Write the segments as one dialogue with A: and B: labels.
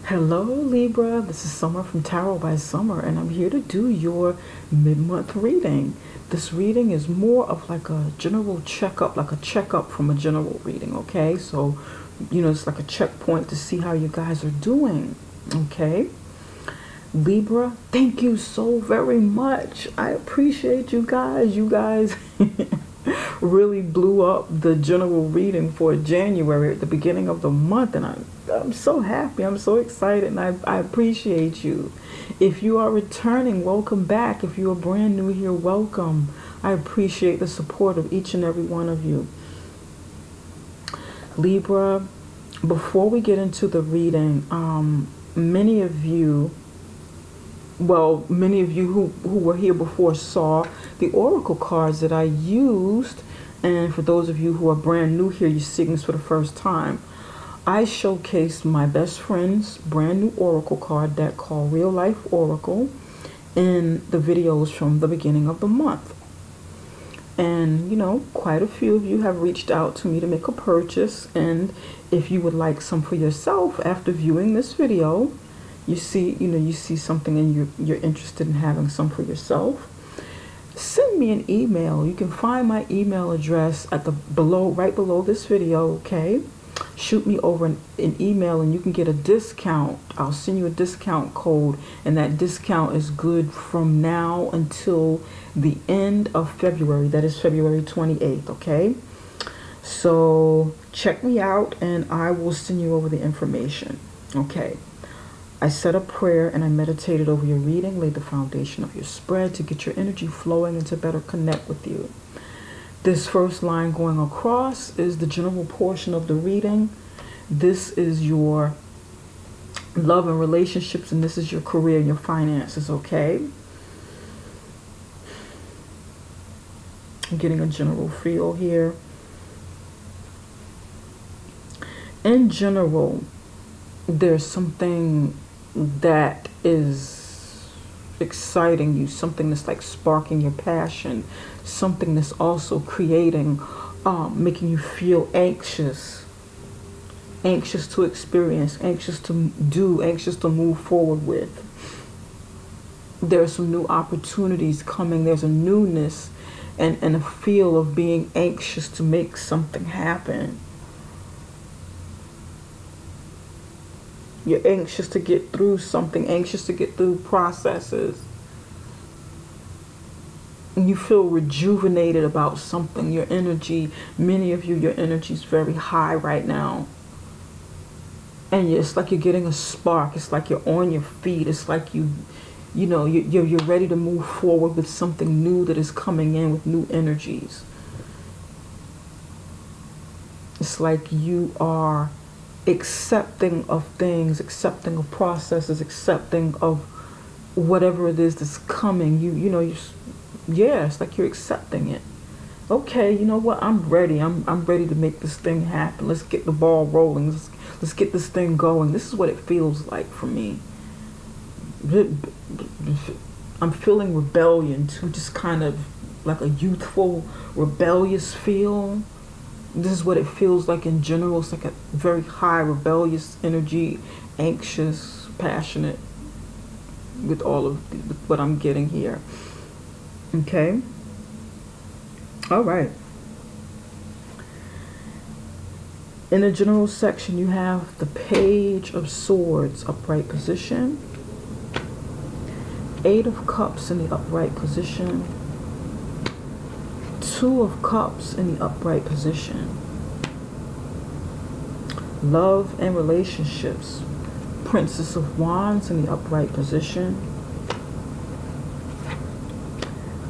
A: Hello Libra, this is Summer from Tarot by Summer, and I'm here to do your mid-month reading. This reading is more of like a general checkup, like a checkup from a general reading, okay? So, it's like a checkpoint to see how you guys are doing, okay? Libra, thank you so very much. I appreciate you guys. You guys really blew up the general reading for January at the beginning of the month, and I'm so happy. I'm so excited, and I appreciate you. If you are returning, welcome back. If you are brand new here, welcome. I appreciate the support of each and every one of you. Libra, before we get into the reading, many of you who were here before saw the oracle cards that I used, and for those of you who are brand new here, you're seeing this for the first time. I showcased my best friend's brand new oracle card deck called Real Life Oracle in the videos from the beginning of the month. And quite a few of you have reached out to me to make a purchase, and if you would like some for yourself after viewing this video, you see something and you're interested in having some for yourself, send me an email. You can find my email address at right below this video, okay? Shoot me over an email and you can get a discount. I'll send you a discount code, and that discount is good from now until the end of February. That is February 28th, okay? So check me out and I will send you over the information, okay? I said a prayer and I meditated over your reading, laid the foundation of your spread to get your energy flowing and to better connect with you. This first line going across is the general portion of the reading. This is your love and relationships, and this is your career and your finances, okay? I'm getting a general feel here. In general, there's something that is exciting you, something that's like sparking your passion, something that's also creating, making you feel anxious to experience, anxious to do, anxious to move forward with. There are some new opportunities coming. There's a newness and a feel of being anxious to make something happen. You're anxious to get through something, anxious to get through processes. And you feel rejuvenated about something. Your energy, many of you, your energy is very high right now. And it's like you're getting a spark. It's like you're on your feet. It's like you're ready to move forward with something new that is coming in with new energies. It's like you are accepting of things, accepting of processes, accepting of whatever it is that's coming. It's like you're accepting it. Okay, you know what? I'm ready. I'm ready to make this thing happen. Let's get the ball rolling. Let's get this thing going. This is what it feels like for me. I'm feeling rebellion too, just kind of like a youthful, rebellious feel. This is what it feels like in general. It's like a very high rebellious energy, anxious, passionate, with all of what I'm getting here. Okay? All right. In the general section, you have the Page of Swords, upright position. 8 of Cups in the upright position. 2 of Cups in the upright position. Love and relationships. Princess of Wands in the upright position.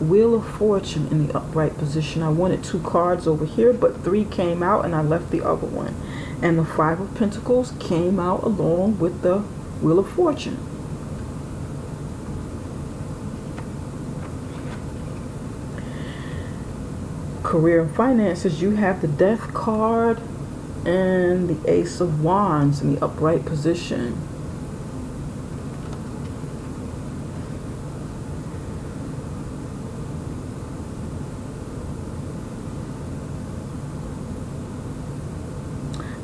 A: Wheel of Fortune in the upright position. I wanted 2 cards over here, but 3 came out and I left the other one. And the 5 of Pentacles came out along with the Wheel of Fortune. Career and finances, you have the Death card and the Ace of Wands in the upright position.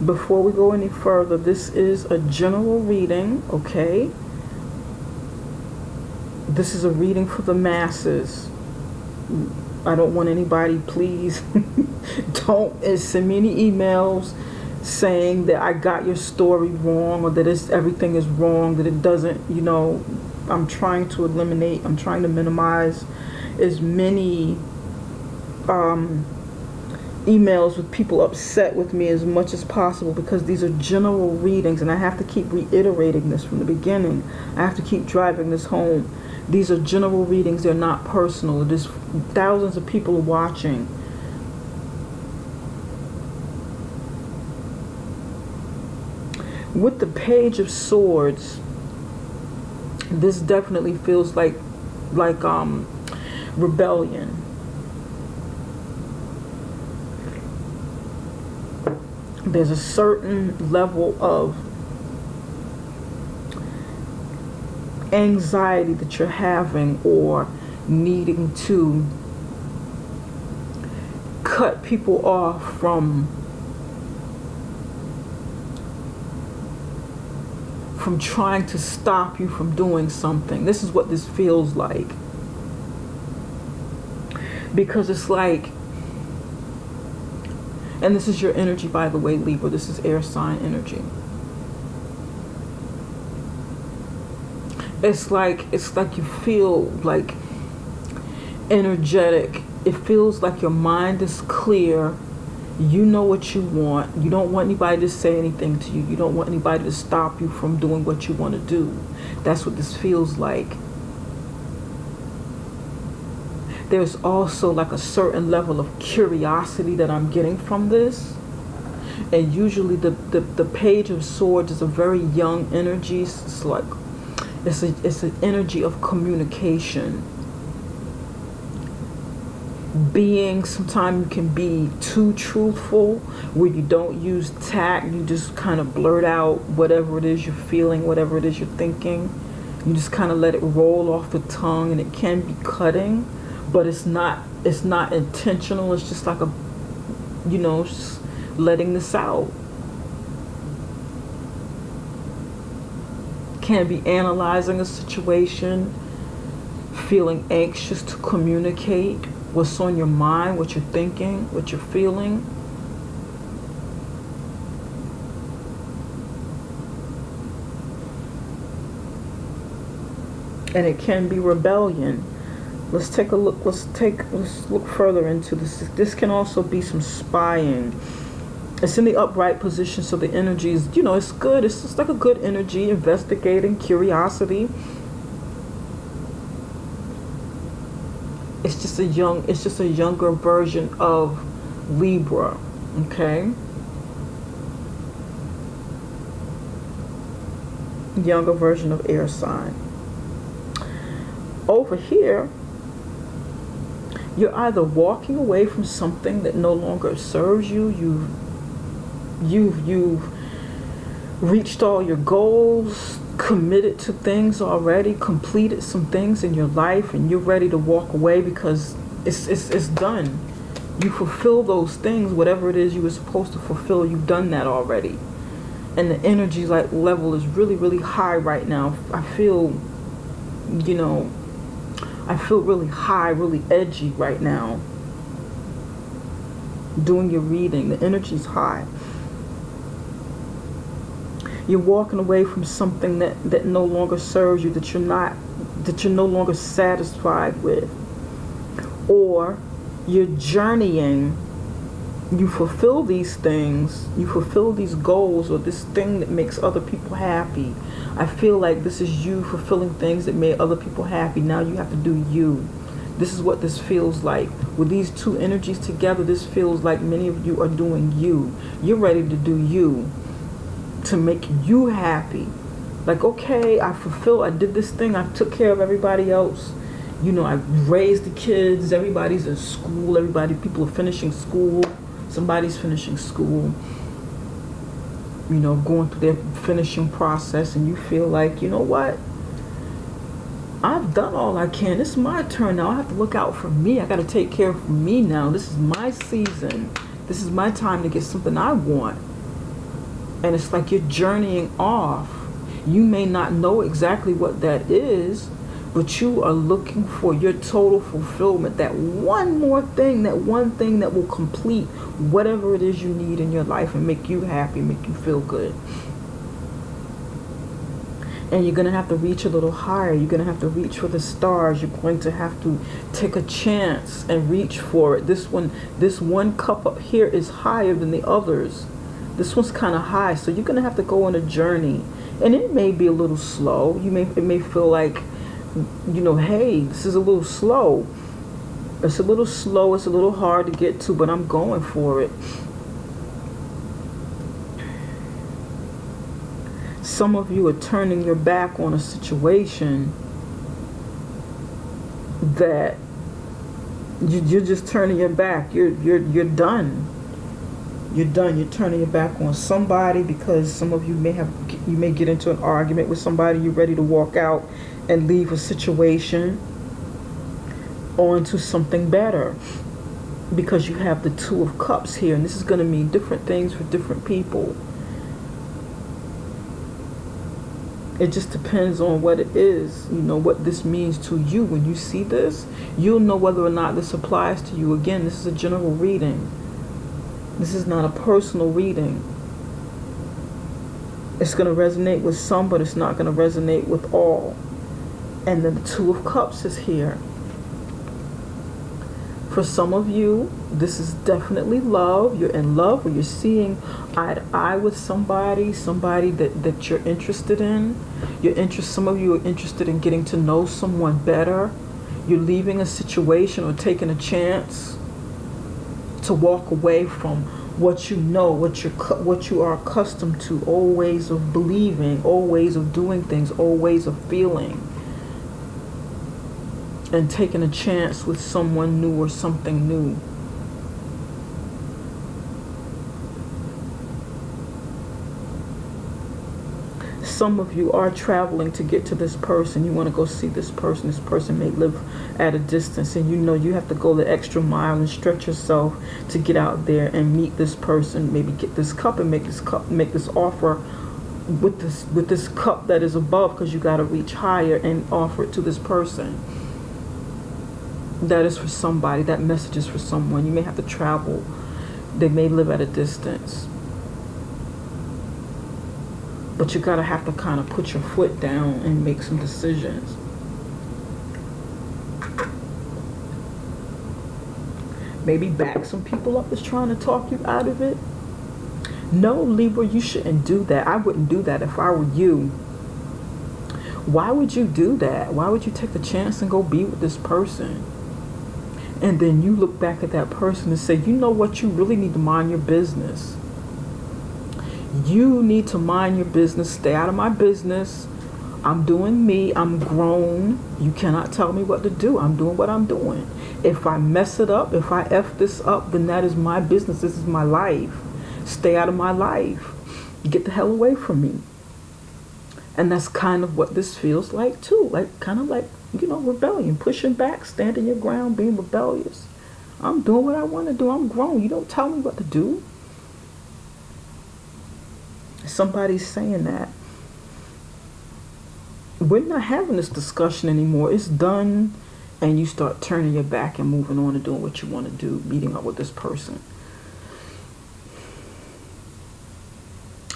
A: Before we go any further, this is a general reading, okay? This is a reading for the masses. I don't want anybody, please, don't send me any emails saying that I got your story wrong, or that everything is wrong, that it doesn't, you know. I'm trying to eliminate, I'm trying to minimize as many emails with people upset with me as much as possible, because these are general readings, and I have to keep reiterating this from the beginning. I have to keep driving this home. These are general readings, they're not personal. There's thousands of people watching. With the Page of Swords, this definitely feels like rebellion. There's a certain level of anxiety that you're having, or needing to cut people off from trying to stop you from doing something. This is what this feels like. Because it's like, and this is your energy, by the way, Libra. This is air sign energy. It's like you feel like energetic. It feels like your mind is clear. You know what you want. You don't want anybody to say anything to you. You don't want anybody to stop you from doing what you want to do. That's what this feels like. There's also like a certain level of curiosity that I'm getting from this. And usually the Page of Swords is a very young energy. It's like, it's an energy of communication. Sometimes you can be too truthful, where you don't use tact. You just kind of blurt out whatever it is you're feeling, whatever it is you're thinking. You just kind of let it roll off the tongue, and it can be cutting, but it's not intentional. It's just like just letting this out. Can be analyzing a situation, feeling anxious to communicate what's on your mind, what you're thinking, what you're feeling. And it can be rebellion. Let's take a look. Let's look further into this. This can also be some spying. It's in the upright position, so the energy is, it's good. It's just like a good energy, investigating, curiosity. It's just a younger version of Libra, okay? Younger version of air sign. Over here, you're either walking away from something that no longer serves you. You've reached all your goals, committed to things already, completed some things in your life, and you're ready to walk away because it's done. You fulfill those things, whatever it is you were supposed to fulfill. You've done that already, and the energy level is really, really high right now. I feel really high, really edgy right now. Doing your reading, the energy's high. You're walking away from something that no longer serves you, that you're no longer satisfied with. Or you're journeying. You fulfill these things, you fulfill these goals, or this thing that makes other people happy. I feel like this is you fulfilling things that made other people happy. Now you have to do you. This is what this feels like. With these two energies together, this feels like many of you are doing you. You're ready to do you, to make you happy. Like, okay, I did this thing, I took care of everybody else. I raised the kids, everybody's in school, people are finishing school, somebody's finishing school, going through their finishing process, and you feel like, you know what? I've done all I can. It's my turn now. I have to look out for me. I got to take care of me now. This is my season. This is my time to get something I want. And it's like you're journeying off. You may not know exactly what that is, but you are looking for your total fulfillment. That one more thing, that one thing that will complete whatever it is you need in your life and make you happy, make you feel good. And you're going to have to reach a little higher. You're going to have to reach for the stars. You're going to have to take a chance and reach for it. This one cup up here is higher than the others. This one's kind of high, so you're going to have to go on a journey. And it may be a little slow. It may feel like, you know, hey, this is a little slow. It's a little slow. It's a little hard to get to, but I'm going for it. Some of you are turning your back on a situation that you're just turning your back. You're done. You're done. You're turning your back on somebody because some of you may get into an argument with somebody. You're ready to walk out and leave a situation on to something better because you have the Two of Cups here, and this is going to mean different things for different people. It just depends on what it is, you know, what this means to you. When you see this, you'll know whether or not this applies to you. Again, this is a general reading. This is not a personal reading. It's going to resonate with some, but it's not going to resonate with all. And then the Two of Cups is here. For some of you, this is definitely love. You're in love, or you're seeing eye to eye with somebody that you're interested in. Some of you are interested in getting to know someone better. You're leaving a situation or taking a chance to walk away from what you know, what you are accustomed to, old ways of believing, old ways of doing things, old ways of feeling, and taking a chance with someone new or something new. Some of you are traveling to get to this person. You want to go see this person. This person may live at a distance, and you know you have to go the extra mile and stretch yourself to get out there and meet this person. Maybe get this cup and make this offer with this cup that is above, because you got to reach higher and offer it to this person. That is for somebody. That message is for someone. You may have to travel. They may live at a distance. But you gotta have to kind of put your foot down and make some decisions. Maybe back some people up that's trying to talk you out of it. No, Libra, you shouldn't do that. I wouldn't do that if I were you. Why would you do that? Why would you take the chance and go be with this person? And then you look back at that person and say, you know what, you really need to mind your business. You need to mind your business. Stay out of my business. I'm doing me. I'm grown. You cannot tell me what to do. I'm doing what I'm doing. If I mess it up, if I F this up, then that is my business. This is my life. Stay out of my life. Get the hell away from me. And that's kind of what this feels like too. Kind of like, you know, rebellion. Pushing back, standing your ground, being rebellious. I'm doing what I want to do. I'm grown. You don't tell me what to do. Somebody's saying that. We're not having this discussion anymore. It's done, and you start turning your back and moving on and doing what you want to do, meeting up with this person.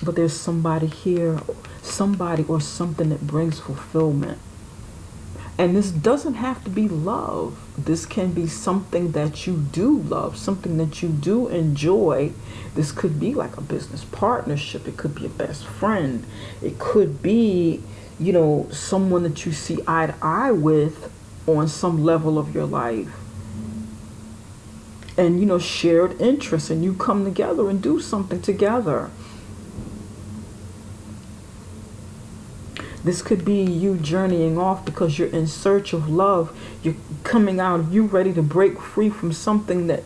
A: But there's somebody here, somebody or something that brings fulfillment. And this doesn't have to be love. This can be something that you do love, something that you do enjoy. This could be like a business partnership. It could be a best friend. It could be, you know, someone that you see eye to eye with on some level of your life. And, you know, shared interests, and you come together and do something together. This could be you journeying off because you're in search of love. You're coming out, you ready to break free from something that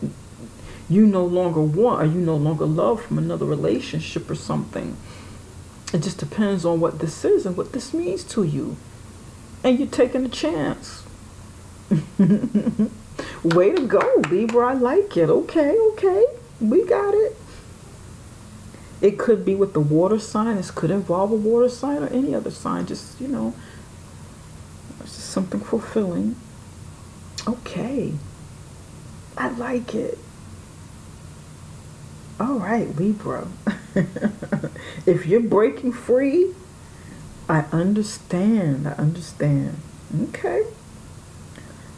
A: you no longer want, or you no longer love from another relationship or something. It just depends on what this is and what this means to you. And you're taking a chance. Way to go, Libra. I like it. Okay. We got it. It could be with the water sign. This could involve a water sign or any other sign. Just, you know, it's just something fulfilling. Okay. I like it. All right, Libra. If you're breaking free, I understand. I understand. Okay.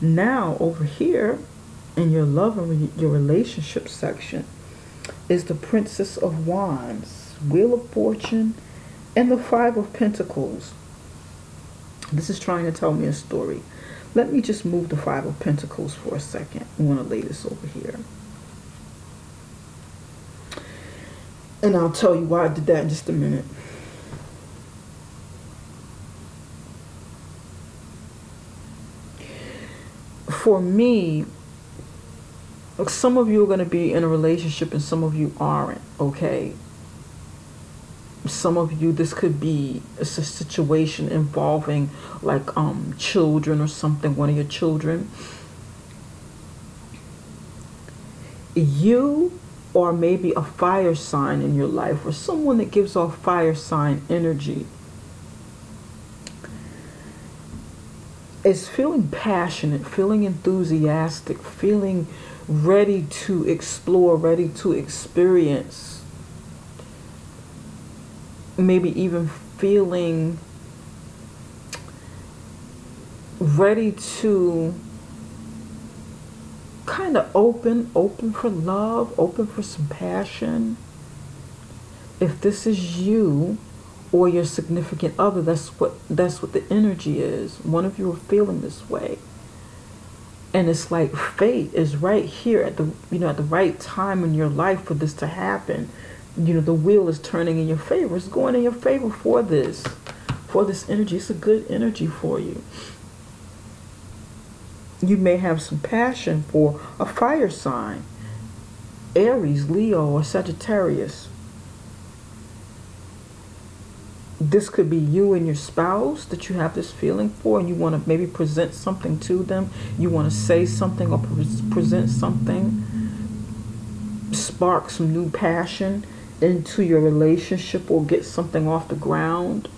A: Now, over here in your love and your relationship section is the Princess of Wands, Wheel of Fortune, and the Five of Pentacles. This is trying to tell me a story. Let me just move the Five of Pentacles for a second. I want to lay this over here. And I'll tell you why I did that in just a minute. For me, some of you are going to be in a relationship and some of you aren't, okay? Some of you, this could be a situation involving like children or something, one of your children. You, or maybe a fire sign in your life, or someone that gives off fire sign energy, is feeling passionate, feeling enthusiastic, feeling ready to explore, ready to experience, maybe even feeling ready to kind of open for love, open for some passion. If this is you or your significant other, that's what the energy is. One of you are feeling this way. And it's like fate is right here at the, you know, at the right time in your life for this to happen. You know, the wheel is turning in your favor. It's going in your favor for this energy. It's a good energy for you. You may have some passion for a fire sign, Aries, Leo, or Sagittarius. This could be you and your spouse that you have this feeling for, and you want to maybe present something to them. You want to say something or present something, spark some new passion into your relationship or get something off the ground.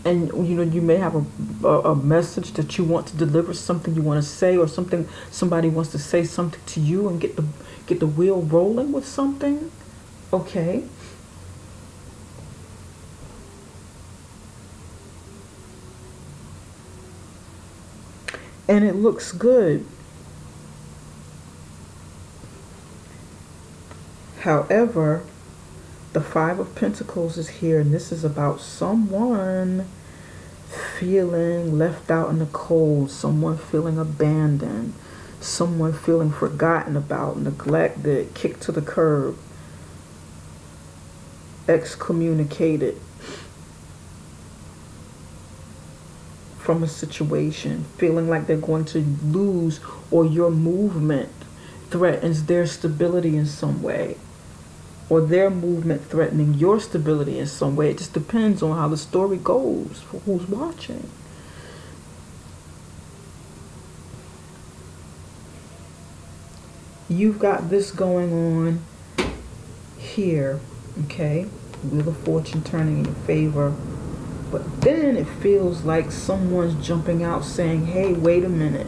A: And you know, you may have a message that you want to deliver, something you want to say, or something somebody wants to say something to you, and get the wheel rolling with something. Okay. And it looks good. However, the Five of Pentacles is here, and this is about someone feeling left out in the cold, someone feeling abandoned, someone feeling forgotten about, neglected, kicked to the curb, excommunicated from a situation, feeling like they're going to lose, or your movement threatens their stability in some way, or their movement threatening your stability in some way. It just depends on how the story goes for who's watching. You've got this going on here, okay? Wheel of Fortune turning in your favor. But then it feels like someone's jumping out saying, hey, wait a minute.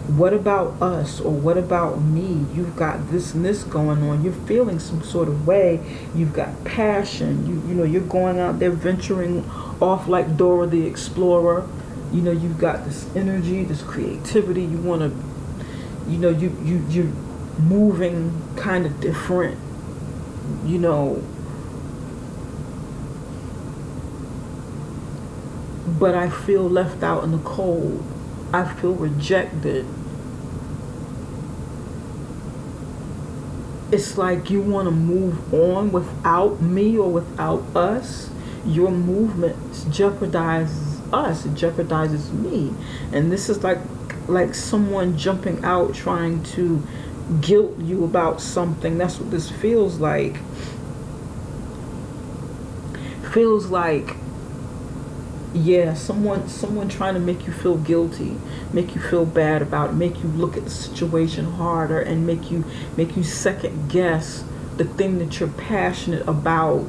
A: What about us? Or what about me? You've got this and this going on. You're feeling some sort of way. You've got passion. You know, you're going out there venturing off like Dora the Explorer. You know, you've got this energy, this creativity. You want to, you know, you're moving kind of different, you know. But I feel left out in the cold. I feel rejected. It's like you want to move on without me or without us. Your movement jeopardizes us. It jeopardizes me. And this is like someone jumping out trying to guilt you about something. That's what this feels like. Feels like Yeah, someone trying to make you feel guilty, make you feel bad about it, make you look at the situation harder, and make you second guess the thing that you're passionate about,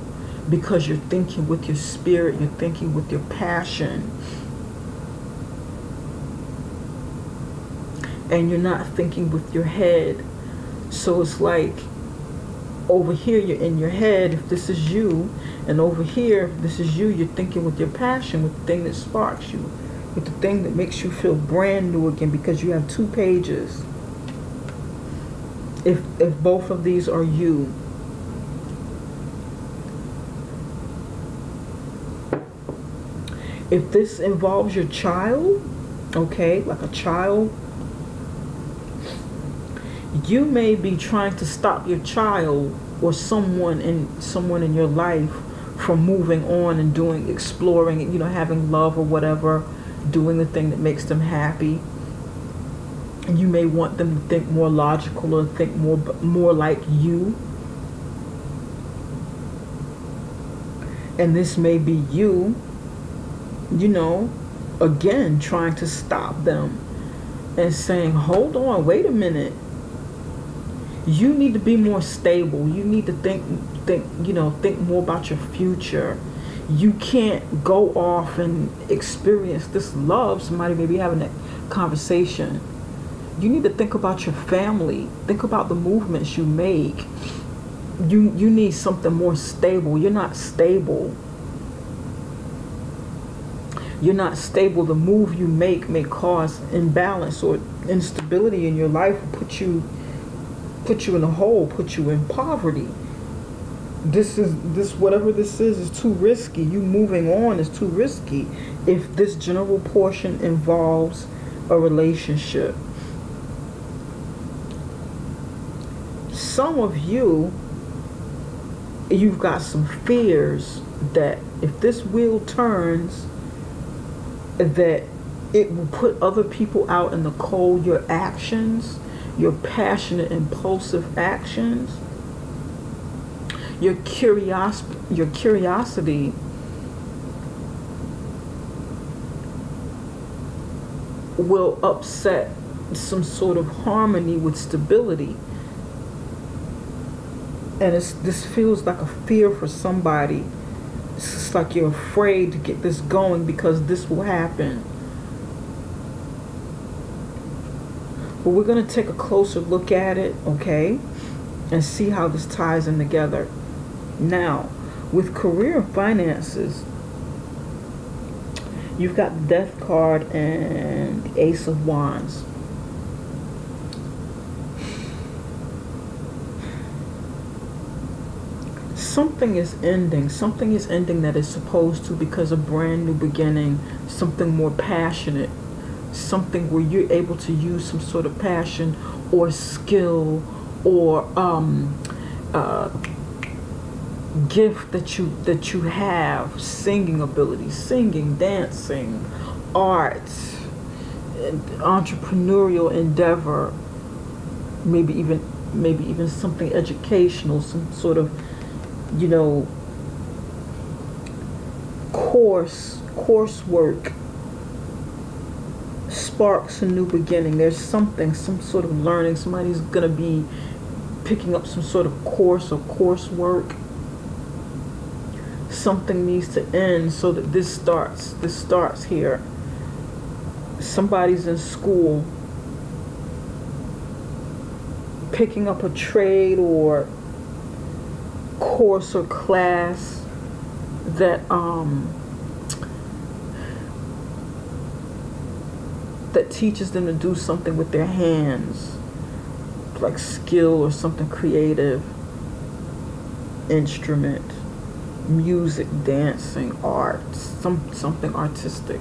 A: because you're thinking with your spirit, you're thinking with your passion, and you're not thinking with your head. So it's like, over here you're in your head if this is you, and over here if this is you, you're thinking with your passion, with the thing that sparks you, with the thing that makes you feel brand new again, because you have 2 pages. If both of these are you. If this involves your child, okay, like a child, you may be trying to stop your child or someone in your life from moving on and exploring, having love or whatever, doing the thing that makes them happy. And you may want them to think more logical, or think more like you. And this may be you, again, trying to stop them and saying, hold on, wait a minute. You need to be more stable. You need to think more about your future. You can't go off and experience this love. Somebody may be having that conversation. You need to think about your family. Think about the movements you make. You need something more stable. You're not stable. You're not stable. The move you make may cause imbalance or instability in your life, put you in a hole, put you in poverty. Whatever this is too risky. You moving on is too risky if this general portion involves a relationship. Some of you've got some fears that if this wheel turns, that it will put other people out in the cold. Your actions, your passionate, impulsive actions, your curiosity will upset some sort of harmony with stability. And this feels like a fear for somebody. It's just like you're afraid to get this going because this will happen. But we're going to take a closer look at it, okay, and see how this ties in together. Now, with career and finances, you've got the Death card and the Ace of Wands. Something is ending. Something is ending that is supposed to, because a brand new beginning, something more passionate, something where you're able to use some sort of passion or skill or gift that you have, singing ability, singing, dancing, art, entrepreneurial endeavor, maybe even something educational, some sort of coursework sparks a new beginning. There's some sort of learning. Somebody's gonna be picking up some sort of course or coursework. Something needs to end so that this starts here. Somebody's in school picking up a trade or course or class that teaches them to do something with their hands, like skill or something creative, instrument, music, dancing, art, something artistic,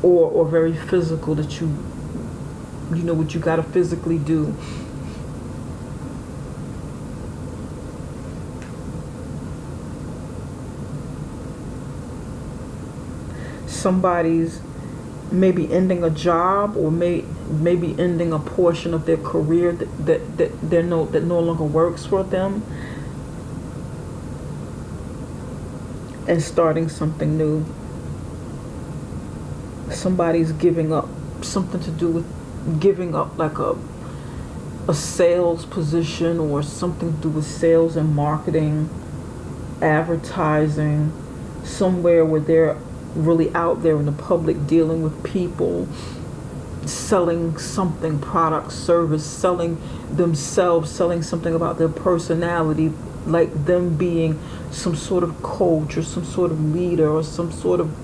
A: or very physical, that you know what you got to physically do. Somebody's maybe ending a job, or maybe ending a portion of their career that no longer works for them. and starting something new. Somebody's giving up something to do with giving up, like a sales position or something to do with sales and marketing, advertising, somewhere where they're really out there in the public dealing with people, selling something, product, service, selling themselves, selling something about their personality, like them being some sort of coach or some sort of leader or some sort of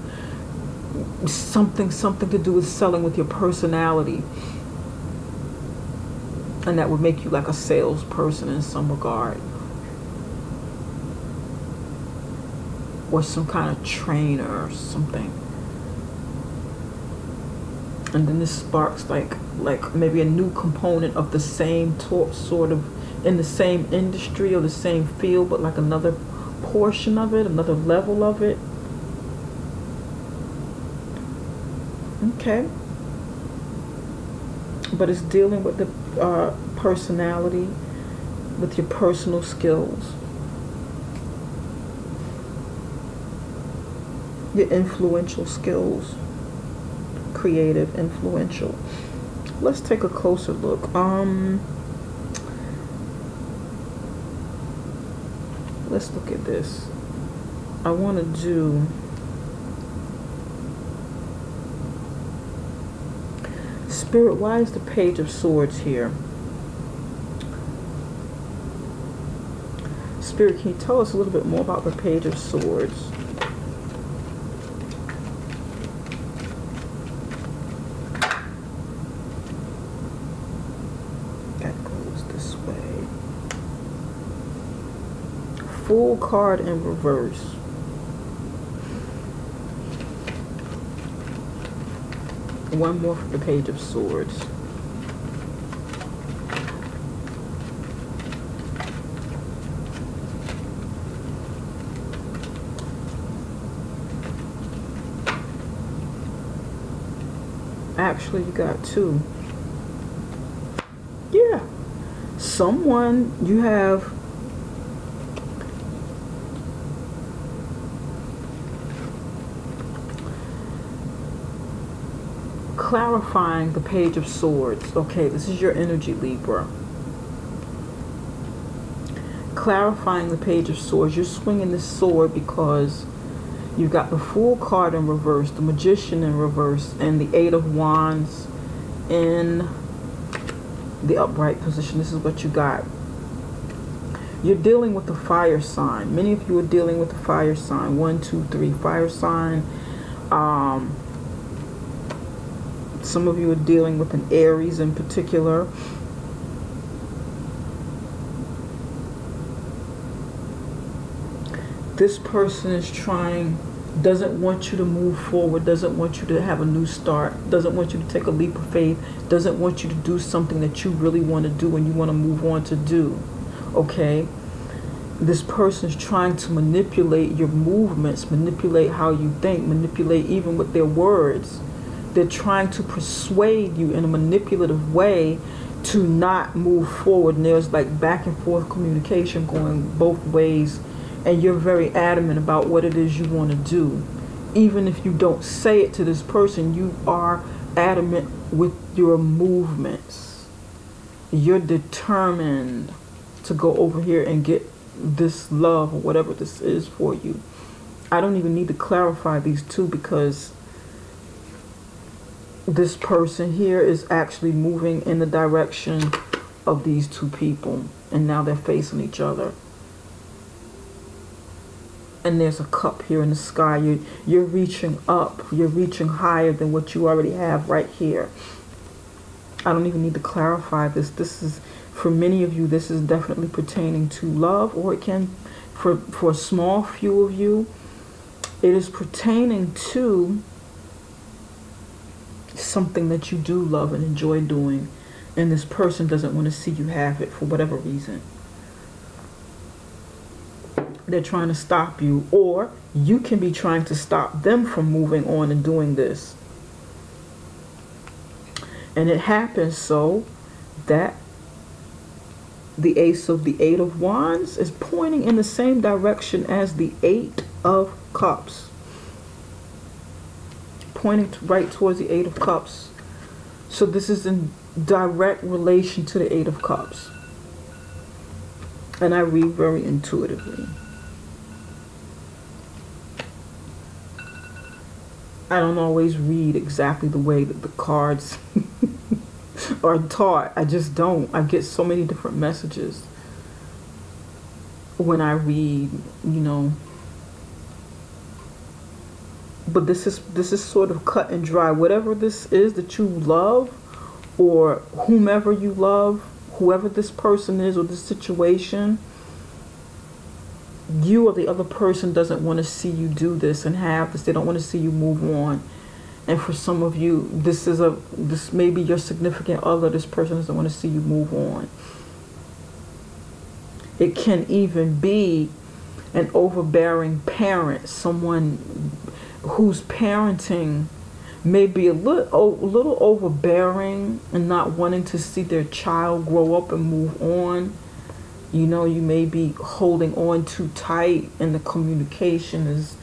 A: something to do with selling with your personality. And that would make you like a salesperson in some regard, or some kind of trainer or something. And then this sparks like maybe a new component of the same sort of in the same industry or the same field, but like another portion of it, another level of it. Okay. But it's dealing with the personality, with your personal skills, your influential skills, creative, influential. Let's take a closer look. Let's look at this. I want to do Spirit, why is the Page of Swords here? Spirit, can you tell us a little bit more about the Page of Swords? That goes this way. Full card in reverse. One more for the Page of Swords. Actually, you got two. Yeah. Someone you have clarifying the Page of Swords. Okay, this is your energy, Libra. Clarifying the Page of Swords. You're swinging this sword because you've got the Fool card in reverse, the Magician in reverse, and the Eight of Wands in the upright position. This is what you got. You're dealing with the fire sign. Many of you are dealing with the fire sign. 1, 2, 3, fire sign. Some of you are dealing with an Aries in particular. This person is doesn't want you to move forward, doesn't want you to have a new start, doesn't want you to take a leap of faith, doesn't want you to do something that you really want to do and you want to move on to do. Okay? This person is trying to manipulate your movements, manipulate how you think, manipulate even with their words. They're trying to persuade you in a manipulative way to not move forward. And there's like back and forth communication going both ways. And you're very adamant about what it is you want to do. Even if you don't say it to this person, you are adamant with your movements. You're determined to go over here and get this love or whatever this is for you. I don't even need to clarify these two because this person here is actually moving in the direction of these two people, and now they're facing each other. And there's a cup here in the sky. You're reaching up. You're reaching higher than what you already have right here. I don't even need to clarify this. This is, for many of you, this is definitely pertaining to love, or it can, for a small few of you, it is pertaining to something that you do love and enjoy doing, and this person doesn't want to see you have it for whatever reason. They're trying to stop you, or you can be trying to stop them from moving on and doing this. And it happens so that the Ace of the Eight of Wands is pointing in the same direction as the 8 of Cups. Pointing right towards the Eight of Cups. So this is in direct relation to the Eight of Cups. And I read very intuitively. I don't always read exactly the way that the cards are taught. I just don't. I get so many different messages when I read, you know. But this is sort of cut and dry. Whatever this is that you love, or whomever you love, whoever this person is or this situation, you or the other person doesn't want to see you do this and have this. They don't want to see you move on. And for some of you, this may be your significant other. This person doesn't want to see you move on. It can even be an overbearing parent, someone whose parenting may be a little overbearing and not wanting to see their child grow up and move on. You know, you may be holding on too tight, and the communication is,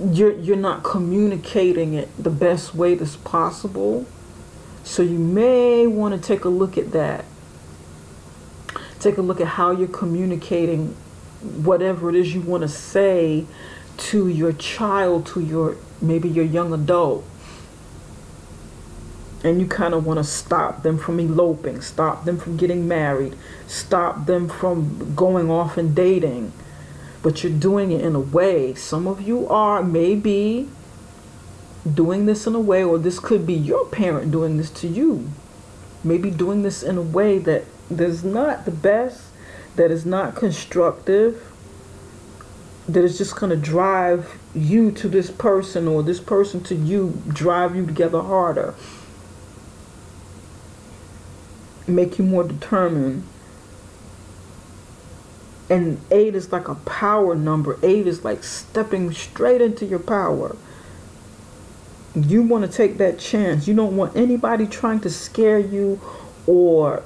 A: you're not communicating it the best way that's possible. So you may want to take a look at that. Take a look at how you're communicating whatever it is you want to say to your child, to maybe your young adult. And you kind of want to stop them from eloping, stop them from getting married, stop them from going off and dating. But you're doing it in a way, some of you are maybe doing this in a way, or this could be your parent doing this to you. Maybe doing this in a way that is not the best, that is not constructive, that is just going to drive you to this person, or this person to you, drive you together harder. Make you more determined. And 8 is like a power number. 8 is like stepping straight into your power. You want to take that chance. You don't want anybody trying to scare you or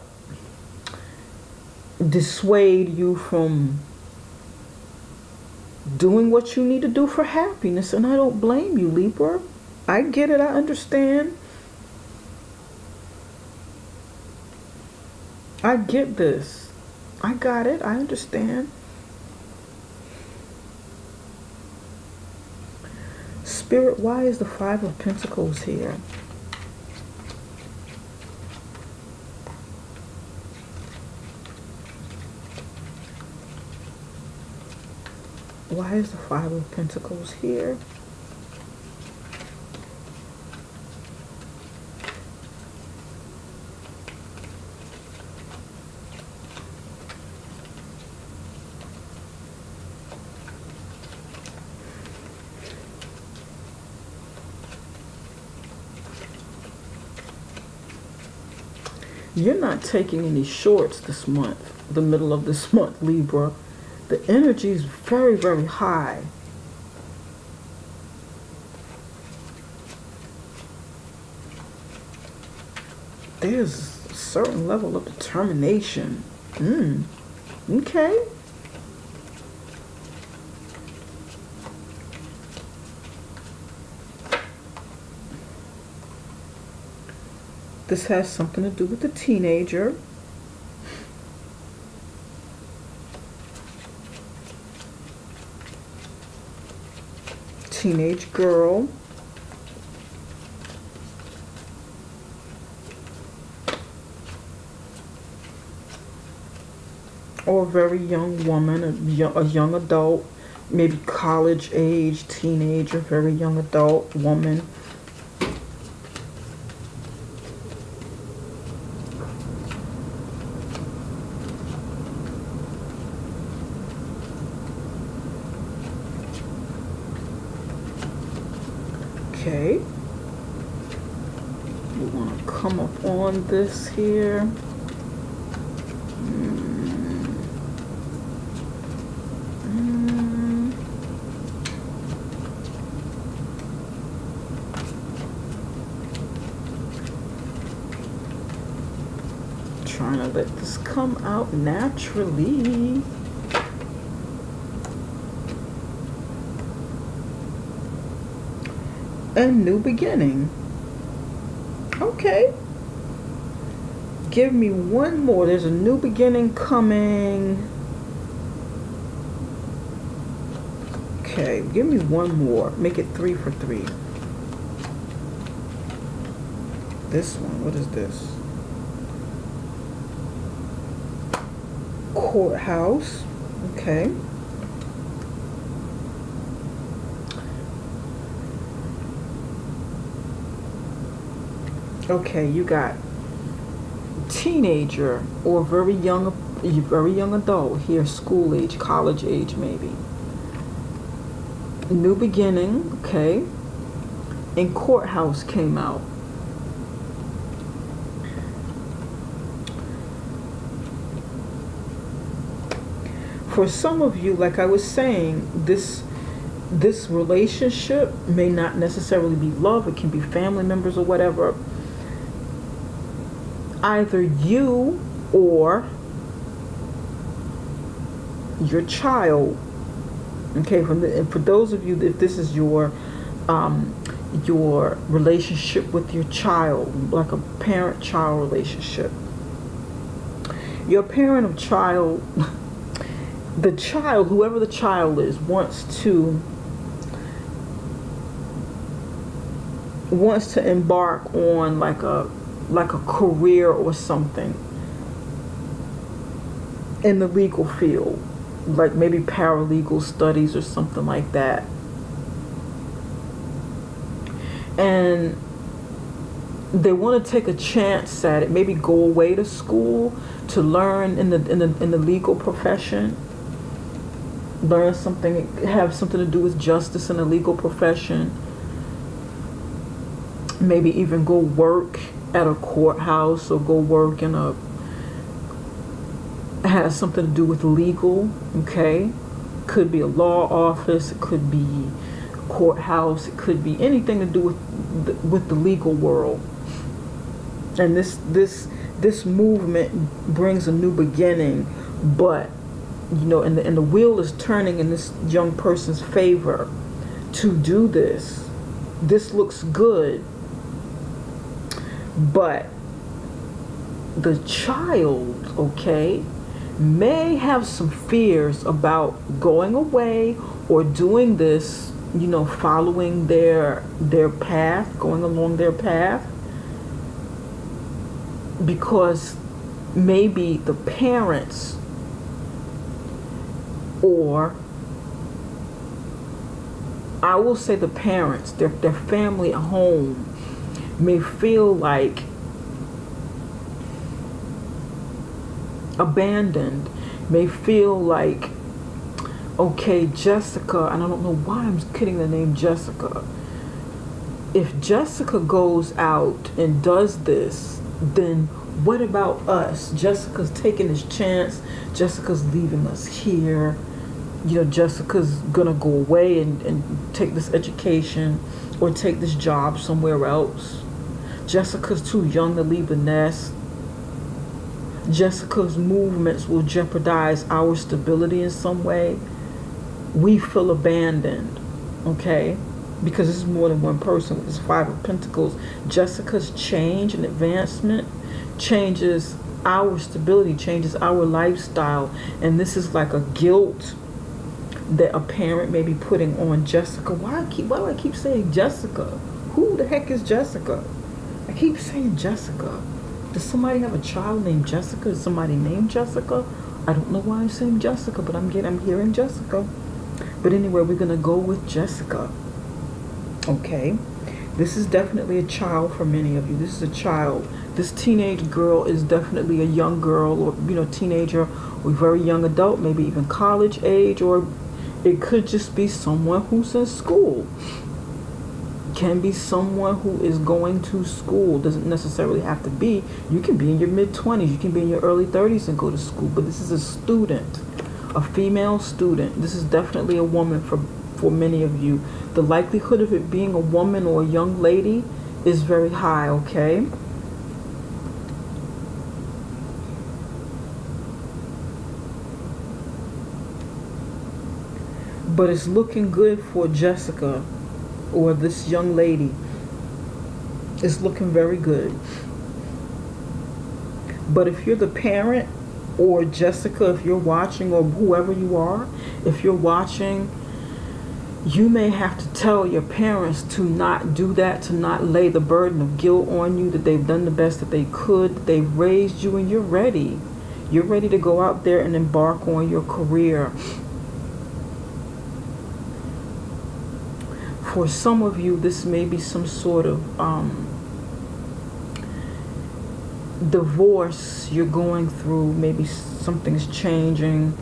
A: dissuade you from doing what you need to do for happiness. And I don't blame you, Libra. I get it. I understand. I get this. I got it. I understand. Spirit, why is the 5 of Pentacles here? Why is the 5 of Pentacles here? You're not taking any shorts this month, the middle of this month, Libra. The energy is very, very high. There's a certain level of determination. Okay. This has something to do with the teenager. Teenage girl. Or a very young woman, a young adult, maybe college age, teenager, very young adult woman. Okay, we want to come up on this here. Trying to let this come out naturally. A new beginning. Okay. Give me one more. There's a new beginning coming. Okay, give me one more. Make it 3 for 3. This one, what is this? Courthouse. Okay. Okay, you got teenager or very young adult here, school age, college age maybe. New beginning, okay. And courthouse came out. For some of you, like I was saying, this relationship may not necessarily be love. It can be family members or whatever. Either you or your child. Okay, for those of you, if this is your relationship with your child, like a parent-child relationship, your parent of child, the child, whoever the child is, wants to embark on like a career or something in the legal field, like maybe paralegal studies or something like that. And they want to take a chance at it, maybe go away to school to learn in the legal profession, learn something, have something to do with justice in the legal profession, maybe even go work at a courthouse or go work in has something to do with legal. Okay, could be a law office, it could be courthouse, it could be anything to do with the legal world. And this movement brings a new beginning, but you know, and the wheel is turning in this young person's favor to do this. This looks good, but the child, okay, may have some fears about going away or doing this, you know, following their path, going along their path, because maybe the parents or I will say the parents, their family at home may feel like abandoned, may feel like, okay, Jessica, and I don't know why I'm kidding the name Jessica. If Jessica goes out and does this, then what about us? Jessica's taking this chance. Jessica's leaving us here. You know, Jessica's gonna go away and take this education or take this job somewhere else. Jessica's too young to leave the nest. Jessica's movements will jeopardize our stability in some way. We feel abandoned, okay? Because this is more than one person with this Five of Pentacles. Jessica's change and advancement changes our stability, changes our lifestyle. And this is like a guilt that a parent may be putting on Jessica. Why do I keep saying Jessica? Who the heck is Jessica? I keep saying Jessica. Does somebody have a child named Jessica? Is somebody named Jessica? I don't know why I'm saying Jessica, but I'm hearing Jessica. But anyway, we're gonna go with Jessica. Okay, this is definitely a child for many of you. This is a child. This teenage girl is definitely a young girl, or you know, teenager, or very young adult, maybe even college age, or it could just be someone who's in school. Can be someone who is going to school. Doesn't necessarily have to be. You can be in your mid-20s. You can be in your early 30s and go to school. But this is a student, a female student. This is definitely a woman for many of you. The likelihood of it being a woman or a young lady is very high, okay? But it's looking good for Jessica or this young lady is looking very good. But if you're the parent, or Jessica, if you're watching, or whoever you are, if you're watching, you may have to tell your parents to not do that, to not lay the burden of guilt on you, that they've done the best that they could, that they've raised you, and you're ready. You're ready to go out there and embark on your career. For some of you, this may be some sort of divorce you're going through. Maybe something's changing,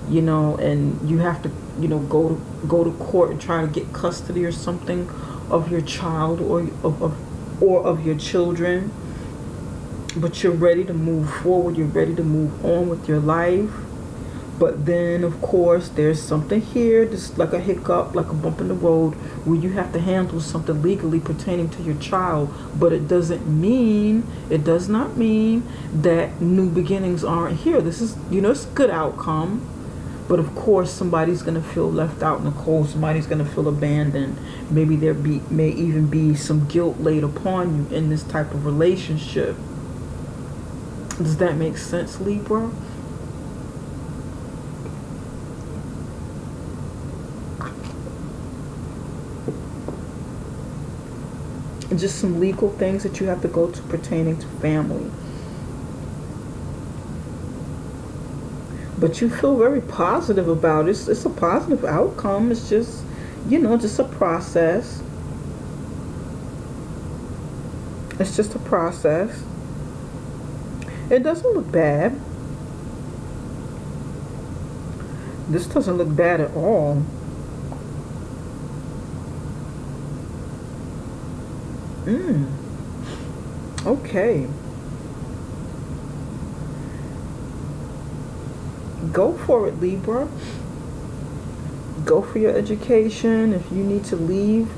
A: you know, and you have to, you know, go to court and try to get custody or something of your child, or of your children. But you're ready to move forward. You're ready to move on with your life. But then, of course, there's something here, just like a hiccup, like a bump in the road, where you have to handle something legally pertaining to your child. But it does not mean that new beginnings aren't here. This is, you know, it's a good outcome. But of course, somebody's going to feel left out in the cold. Somebody's going to feel abandoned. Maybe may even be some guilt laid upon you in this type of relationship. Does that make sense, Libra? Just some legal things that you have to go to pertaining to family. But you feel very positive about it. It's a positive outcome. It's just, you know, just a process. It's just a process. It doesn't look bad. This doesn't look bad at all. Okay. Go for it, Libra. Go for your education. If you need to leave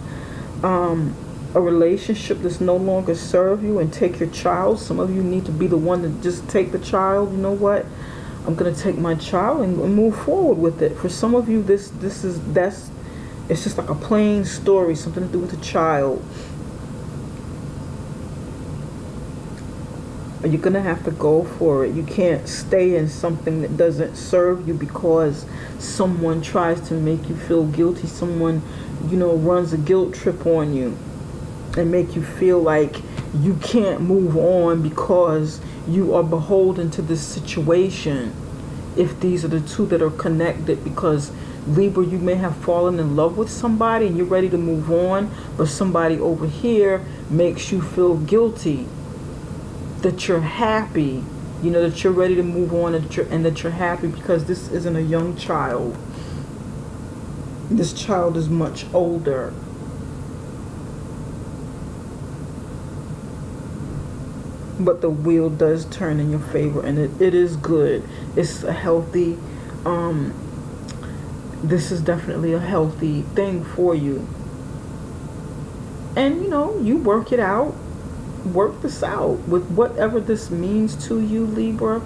A: a relationship that's no longer serve you and take your child, some of you need to be the one to just take the child. You know what? I'm gonna take my child and move forward with it. For some of you, it's just like a plain story, something to do with a child. You're gonna have to go for it. You can't stay in something that doesn't serve you because someone tries to make you feel guilty. Someone, you know, runs a guilt trip on you and make you feel like you can't move on because you are beholden to this situation. If these are the two that are connected, because Libra, you may have fallen in love with somebody and you're ready to move on, but somebody over here makes you feel guilty that you're happy, you know, that you're ready to move on, and that you're happy because this isn't a young child. This child is much older. But the wheel does turn in your favor, and it is good. It's a healthy, this is definitely a healthy thing for you. And, you know, you work it out. Work this out with whatever this means to you, Libra.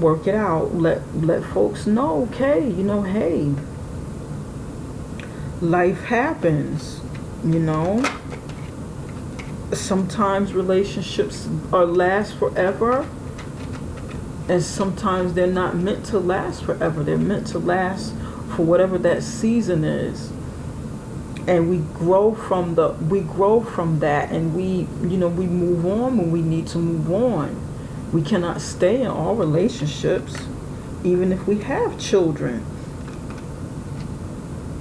A: Work it out. Let folks know, okay, you know, hey, life happens, you know. Sometimes relationships last forever, and sometimes they're not meant to last forever. They're meant to last for whatever that season is. And we grow from that, and we move on when we need to move on. We cannot stay in all relationships, even if we have children.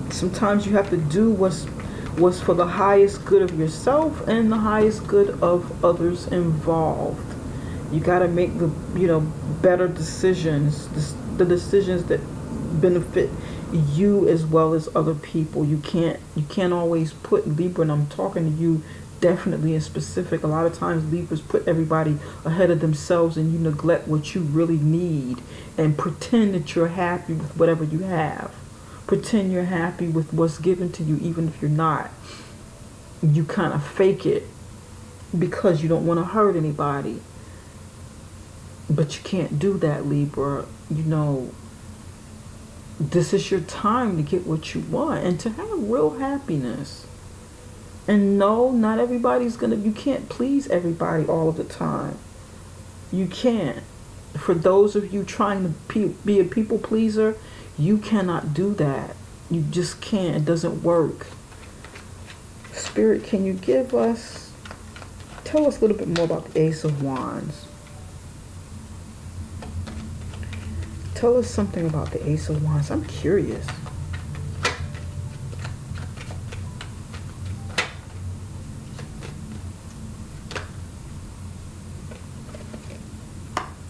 A: Sometimes you have to do what's for the highest good of yourself and the highest good of others involved. You got to make the, you know, better decisions, the decisions that benefit you as well as other people. You can't always put, Libra, and I'm talking to you definitely in specific. A lot of times Libras put everybody ahead of themselves, and you neglect what you really need and pretend that you're happy with whatever you have. Pretend you're happy with what's given to you, even if you're not. You kind of fake it because you don't want to hurt anybody. But you can't do that, Libra. You know, this is your time to get what you want and to have real happiness. And no, not everybody's gonna, you can't please everybody all of the time. You can't. For those of you trying to be a people pleaser, you cannot do that. You just can't. It doesn't work. Spirit, can you give us, tell us a little bit more about the Ace of Wands. Tell us something about the Ace of Wands. I'm curious.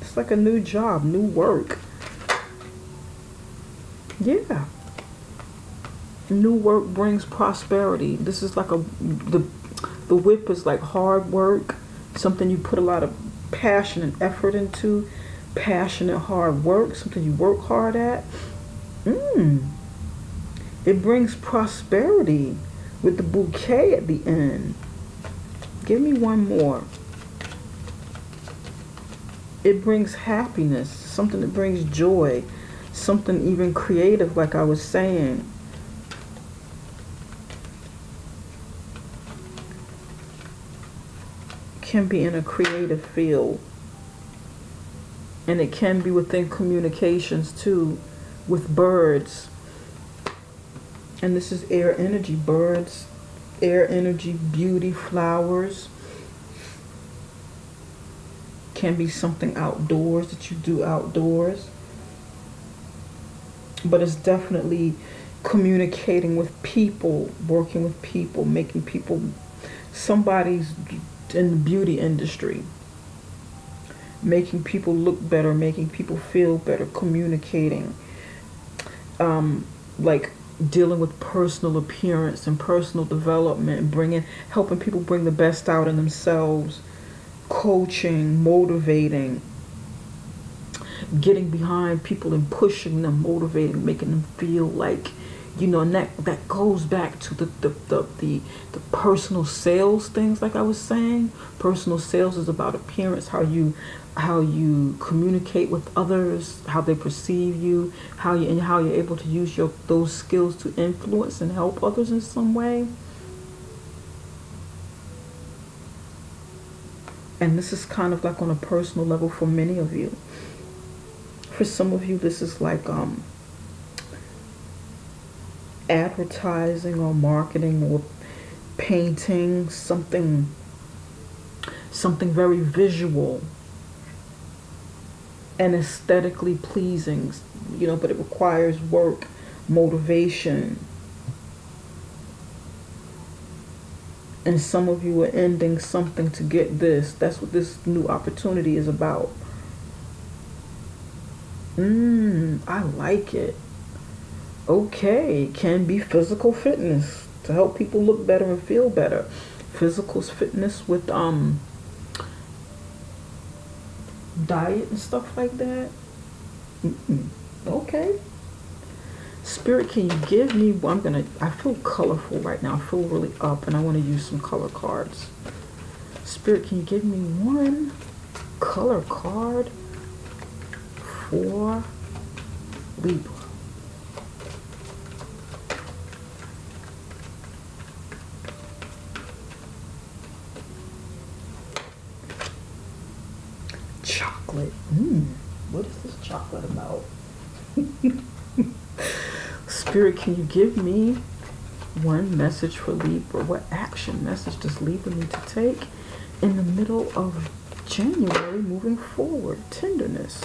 A: It's like a new job, new work. Yeah. New work brings prosperity. This is like the whip is like hard work, something you put a lot of passion and effort into. Passionate hard work, something you work hard at. It brings prosperity with the bouquet at the end. Give me one more. It brings happiness, something that brings joy, something even creative, like I was saying. Can be in a creative field. And it can be within communications too, with birds. And this is air energy, birds, air energy, beauty, flowers. Can be something outdoors that you do outdoors. But it's definitely communicating with people, working with people, making people, somebody's in the beauty industry. Making people look better, making people feel better, communicating, like dealing with personal appearance and personal development, helping people bring the best out in themselves, coaching, motivating, getting behind people and pushing them, motivating, making them feel like, you know, and that goes back to the personal sales things, like I was saying. Personal sales is about appearance, how you communicate with others, how they perceive you, how you're able to use those skills to influence and help others in some way. And this is kind of like on a personal level for many of you. For some of you, this is like advertising or marketing or painting, something very visual and aesthetically pleasing, you know, but it requires work, motivation. And some of you are ending something to get this. That's what this new opportunity is about. I like it. Okay, can be physical fitness to help people look better and feel better. Physical fitness with diet and stuff like that. Okay. Spirit, can you give me, I feel colorful right now. I feel really up and I want to use some color cards. Spirit, can you give me one color card for Libra? Chocolate. What is this chocolate about? Spirit, can you give me one message for Libra? What action message does Libra need to take in the middle of January moving forward? Tenderness.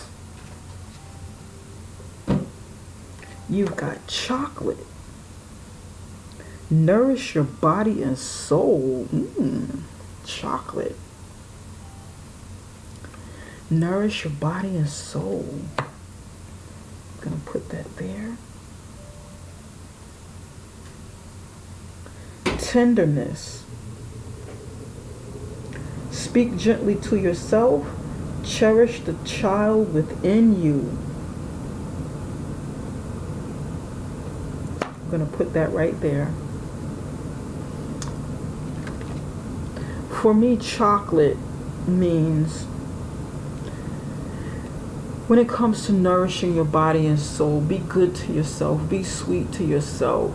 A: You've got chocolate. Nourish your body and soul. Chocolate. Nourish your body and soul. I'm going to put that there. Tenderness. Speak gently to yourself. Cherish the child within you. I'm going to put that right there. For me, chocolate means, when it comes to nourishing your body and soul, be good to yourself. Be sweet to yourself.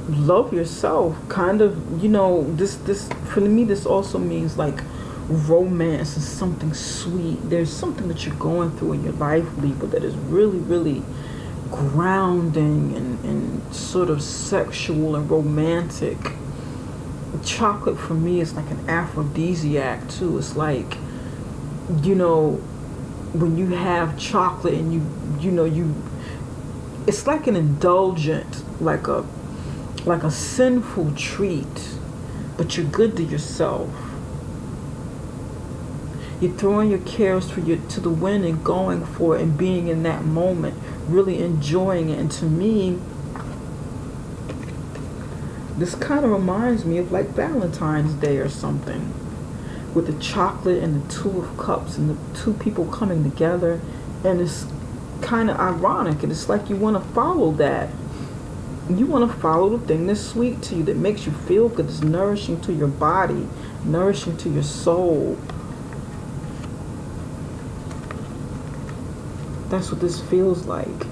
A: love yourself. Kind of, this for me, this also means like romance and something sweet. There's something that you're going through in your life, Libra, that is really, really grounding and sort of sexual and romantic. Chocolate for me is like an aphrodisiac too. It's like, when you have chocolate and you it's like an indulgent, like a sinful treat, but you're good to yourself. You're throwing your cares to the wind and going for it and being in that moment, really enjoying it. And to me, this kind of reminds me of like Valentine's Day or something, with the chocolate and the Two of Cups and the two people coming together. And it's kind of ironic, and it's like you want to follow that. You want to follow the thing that's sweet to you, that makes you feel good, that's nourishing to your body, nourishing to your soul. That's what this feels like.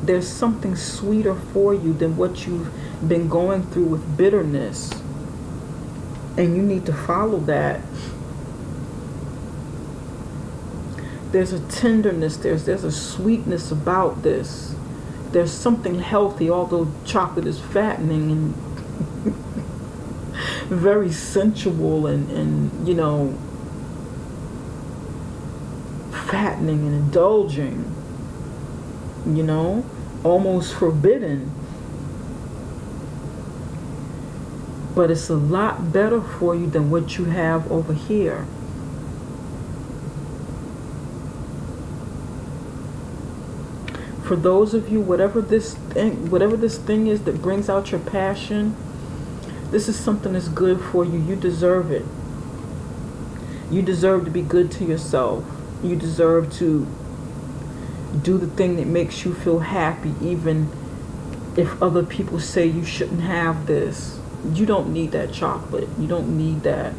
A: There's something sweeter for you than what you've been going through with bitterness. And you need to follow that. There's a tenderness, there's a sweetness about this. There's something healthy, although chocolate is fattening and very sensual and fattening and indulging, almost forbidden. But it's a lot better for you than what you have over here. For those of you, whatever this thing is that brings out your passion, this is something that's good for you. You deserve it. You deserve to be good to yourself. You deserve to do the thing that makes you feel happy, even if other people say you shouldn't have this. You don't need that chocolate. You don't need that.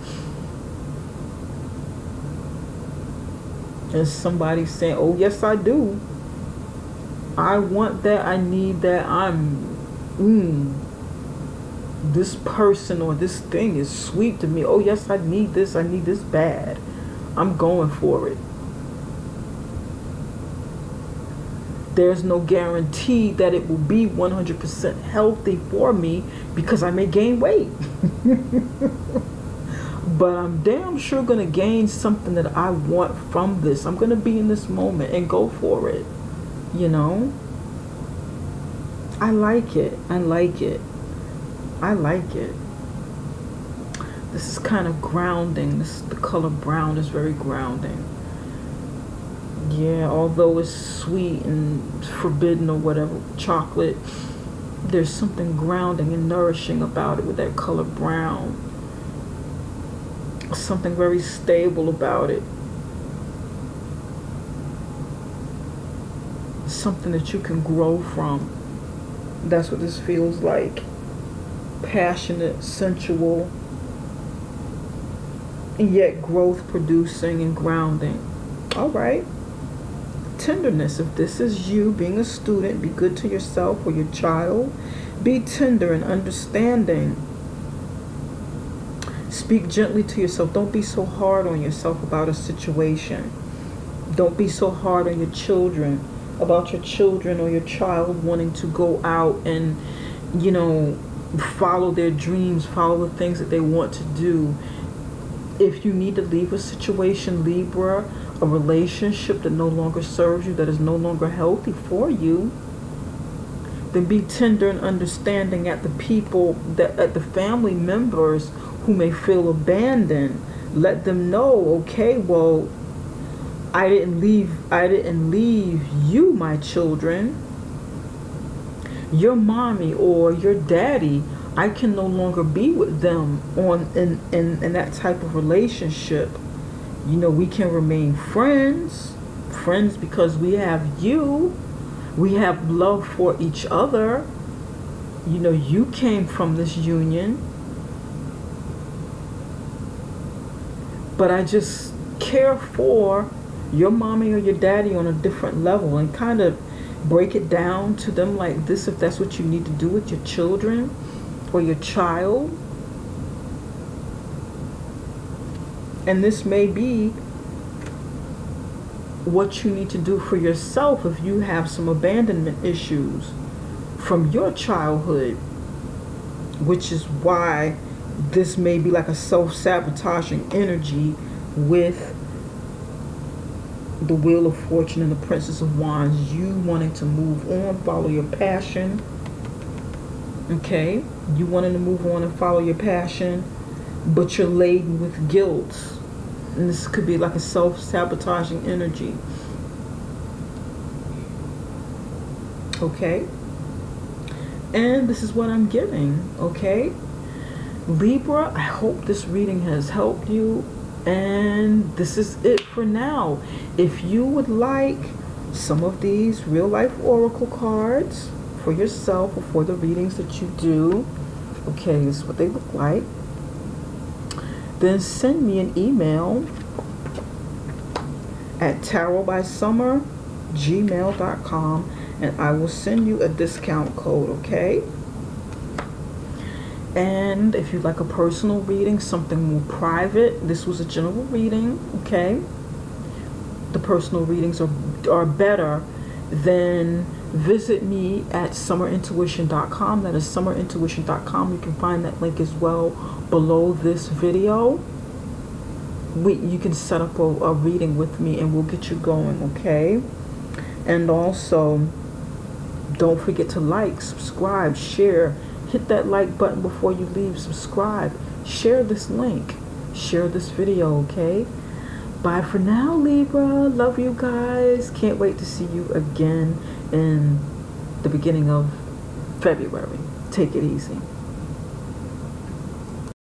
A: And somebody saying, oh yes I do. I want that, I need that, this person or this thing is sweet to me. Oh yes, I need this bad. I'm going for it. There's no guarantee that it will be 100% healthy for me, because I may gain weight. But I'm damn sure going to gain something that I want from this. I'm going to be in this moment and go for it. I like it. I like it. I like it. This is kind of grounding. The color brown is very grounding. Yeah, although it's sweet and forbidden or whatever, chocolate, there's something grounding and nourishing about it with that color brown. Something very stable about it. Something that you can grow from. That's what this feels like. Passionate, sensual, and yet growth producing and grounding. All right. Tenderness. If this is you being a student, be good to yourself or your child. Be tender and understanding. Speak gently to yourself. Don't be so hard on yourself about a situation. Don't be so hard on your children, about your children or your child wanting to go out and, follow their dreams, follow the things that they want to do. If you need to leave a situation, Libra, a relationship that no longer serves you, that is no longer healthy for you, then be tender and understanding at the people, at the family members who may feel abandoned. Let them know, okay, well, I didn't leave you, my children. Your mommy or your daddy, I can no longer be with them in that type of relationship. We can remain friends because we have you. We have love for each other. You came from this union. But I just care for your mommy or your daddy on a different level, and kind of break it down to them like this if that's what you need to do with your children or your child. And this may be what you need to do for yourself if you have some abandonment issues from your childhood, which is why this may be like a self-sabotaging energy with the Wheel of Fortune and the Princess of Wands. You wanting to move on, follow your passion. Okay? You wanting to move on and follow your passion, but you're laden with guilt. And this could be like a self-sabotaging energy. Okay? And this is what I'm getting. Okay? Libra, I hope this reading has helped you. And this is it for now. If you would like some of these real life oracle cards for yourself or for the readings that you do, okay, this is what they look like, then send me an email at tarotbysummer@gmail.com and I will send you a discount code, okay? And if you'd like a personal reading, something more private, this was a general reading, okay? The personal readings are better, then visit me at summerintuition.com. That is summerintuition.com. You can find that link as well below this video. You can set up a reading with me and we'll get you going, okay? And also, don't forget to like, subscribe, share. Hit that like button before you leave. Subscribe. Share this link. Share this video, okay? Bye for now, Libra. Love you guys. Can't wait to see you again in the beginning of February. Take it easy.